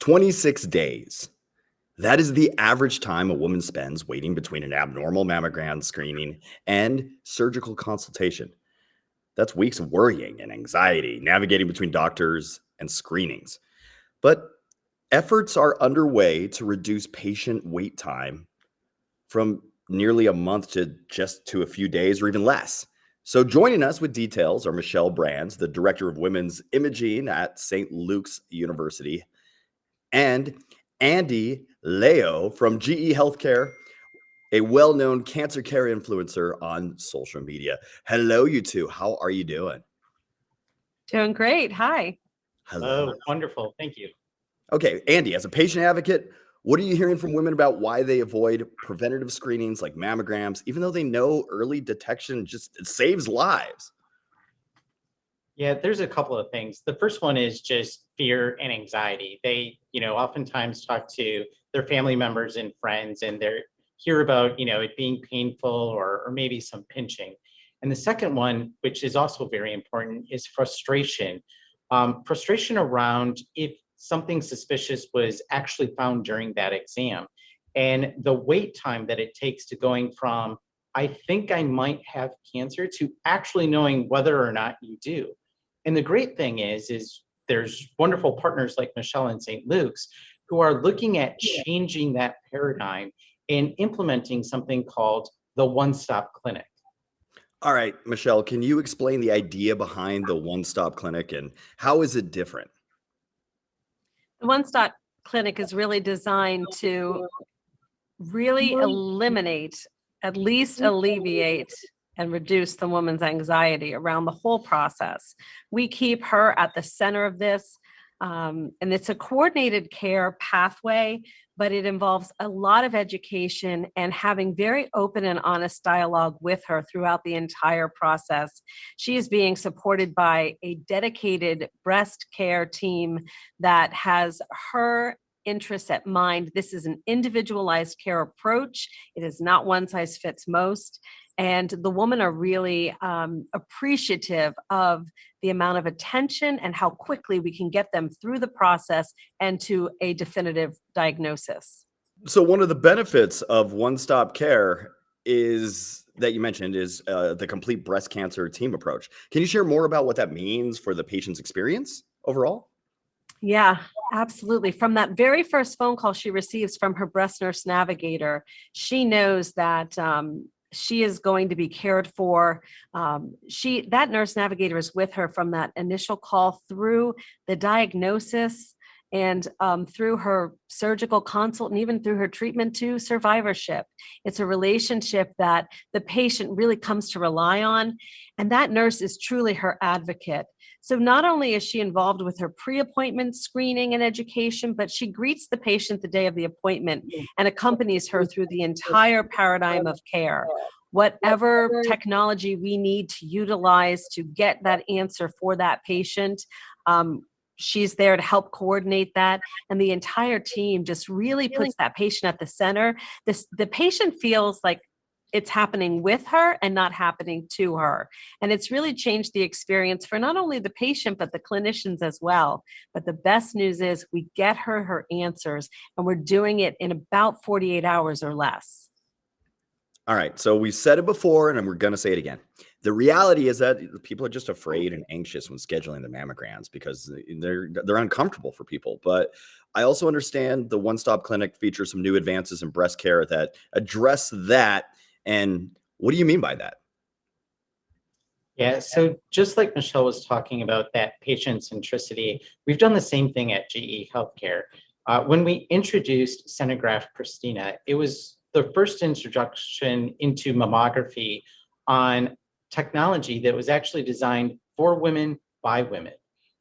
26 days. That is the average time a woman spends waiting between an abnormal mammogram screening and surgical consultation. That's weeks of worrying and anxiety, navigating between doctors and screenings. But efforts are underway to reduce patient wait time from nearly a month to just to a few days or even less. So joining us with details are Michelle Brands, the Director of Women's Imaging at St. Luke's University, and Andy Leo from GE Healthcare, a well-known cancer care influencer on social media. Hello, you two. How are you doing? Doing great. Hi. Hello. Oh, wonderful. Thank you. Okay, Andy, as a patient advocate, what are you hearing from women about why they avoid preventative screenings like mammograms, even though they know early detection just it saves lives? Yeah, there's a couple of things. The first one is just fear and anxiety. They, oftentimes talk to their family members and friends and they hear about, it being painful or maybe some pinching. And the second one, which is also very important, is frustration. Frustration around if something suspicious was actually found during that exam. And the wait time that it takes to going from, I think I might have cancer, to actually knowing whether or not you do. And the great thing is there's wonderful partners like Michelle and St. Luke's who are looking at changing that paradigm and implementing something called the one-stop clinic. All right, Michelle, can you explain the idea behind the one-stop clinic and how is it different? The One Stop Clinic is really designed to really eliminate, at least alleviate, and reduce the woman's anxiety around the whole process. We keep her at the center of this, and it's a coordinated care pathway, but it involves a lot of education and having very open and honest dialogue with her throughout the entire process. She is being supported by a dedicated breast care team that has her interests at mind. This is an individualized care approach. It is not one size fits most. And the women are really appreciative of the amount of attention and how quickly we can get them through the process and to a definitive diagnosis. So one of the benefits of one-stop care is that you mentioned is the complete breast cancer team approach. Can you share more about what that means for the patient's experience overall? Yeah, absolutely. From that very first phone call she receives from her breast nurse navigator, she knows that she is going to be cared for. That nurse navigator is with her from that initial call through the diagnosis and through her surgical consult and even through her treatment to survivorship. It's a relationship that the patient really comes to rely on, and that nurse is truly her advocate. So not only is she involved with her pre-appointment screening and education, but she greets the patient the day of the appointment and accompanies her through the entire paradigm of care. Whatever technology we need to utilize to get that answer for that patient, she's there to help coordinate that. And the entire team just really puts that patient at the center. The patient feels like it's happening with her and not happening to her. And it's really changed the experience for not only the patient, but the clinicians as well. But the best news is we get her answers, and we're doing it in about 48 hours or less. All right, so we said it before and we're going to say it again. The reality is that people are just afraid and anxious when scheduling the mammograms because they're uncomfortable for people. But I also understand the one-stop clinic features some new advances in breast care that address that. And what do you mean by that? Yeah, so just like Michelle was talking about that patient centricity, we've done the same thing at GE Healthcare. When we introduced Senograph Pristina, it was the first introduction into mammography on technology that was actually designed for women by women.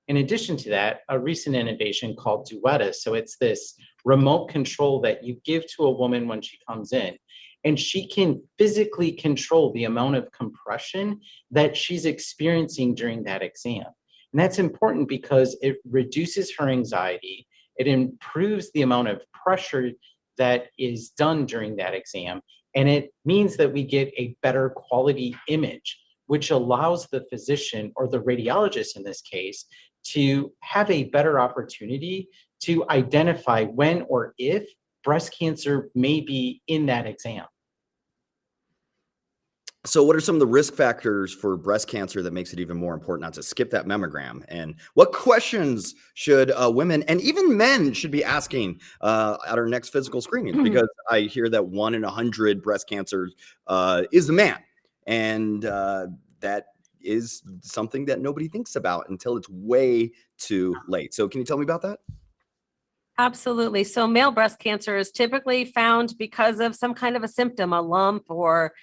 In addition to that, a recent innovation called Duetta. So it's this remote control that you give to a woman when she comes in, and she can physically control the amount of compression that she's experiencing during that exam. And that's important because it reduces her anxiety. It improves the amount of pressure that is done during that exam. And it means that we get a better quality image, which allows the physician or the radiologist in this case to have a better opportunity to identify when or if breast cancer may be in that exam. So what are some of the risk factors for breast cancer that makes it even more important not to skip that mammogram? And what questions should women and even men should be asking at our next physical screenings? Because I hear that 1 in 100 breast cancers is a man. And that is something that nobody thinks about until it's way too late. So can you tell me about that? Absolutely. So male breast cancer is typically found because of some kind of a symptom, a lump or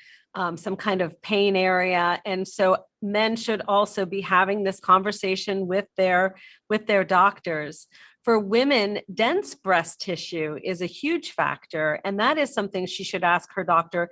some kind of pain area. And so men should also be having this conversation with their doctors. For women, dense breast tissue is a huge factor, and that is something she should ask her doctor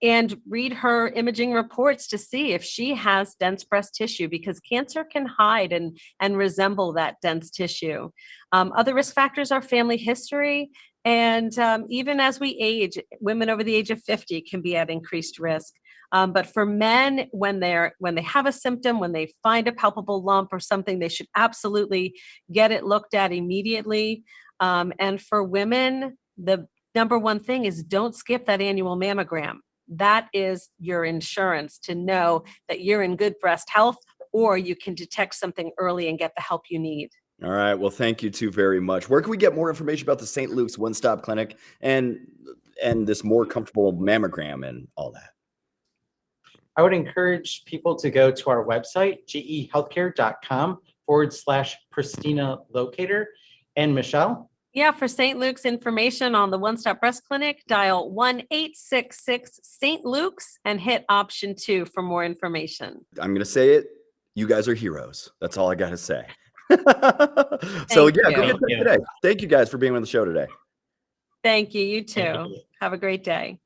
and read her imaging reports to see if she has dense breast tissue, because cancer can hide and resemble that dense tissue. Other risk factors are family history. And even as we age, women over the age of 50 can be at increased risk. But for men, when they have a symptom, when they find a palpable lump or something, they should absolutely get it looked at immediately. And for women, the number one thing is don't skip that annual mammogram. That is your insurance to know that you're in good breast health, or you can detect something early and get the help you need. All right. Well, thank you two very much. Where can we get more information about the St. Luke's One-Stop Clinic and this more comfortable mammogram and all that? I would encourage people to go to our website, gehealthcare.com/Pristina Locator. And Michelle? Yeah, for St. Luke's information on the One Stop Breast Clinic, dial 1-866 St. Luke's and hit option 2 for more information. I'm going to say it. You guys are heroes. That's all I got to say. So Thank yeah, you. go get that today. Thank you guys for being on the show today. Thank you. You too. Thank you. Have a great day.